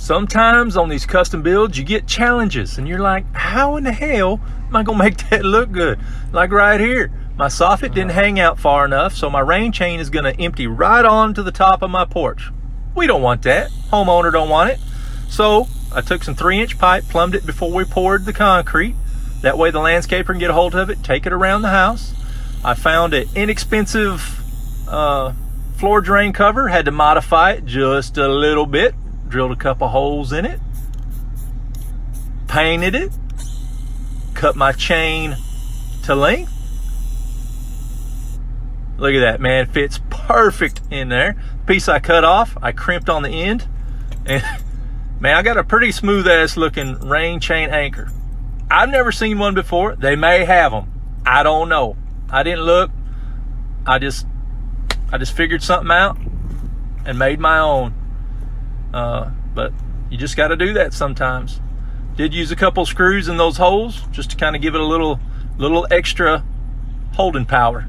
Sometimes on these custom builds, you get challenges and you're like, how in the hell am I gonna make that look good? Like right here, my soffit didn't hang out far enough, so my rain chain is gonna empty right onto the top of my porch. We don't want that. Homeowner don't want it. So I took some 3-inch pipe, plumbed it before we poured the concrete. That way the landscaper can get a hold of it, take it around the house. I found an inexpensive floor drain cover, had to modify it just a little bit. Drilled a couple holes in it, painted it, cut my chain to length. Look at that, man, it fits perfect in there. Piece I cut off, I crimped on the end, and man, I got a pretty smooth ass looking rain chain anchor. I've never seen one before. They may have them, I don't know. I didn't look. I just figured something out and made my own. But you just got to do that sometimes. Did use a couple screws in those holes just to kind of give it a little extra holding power.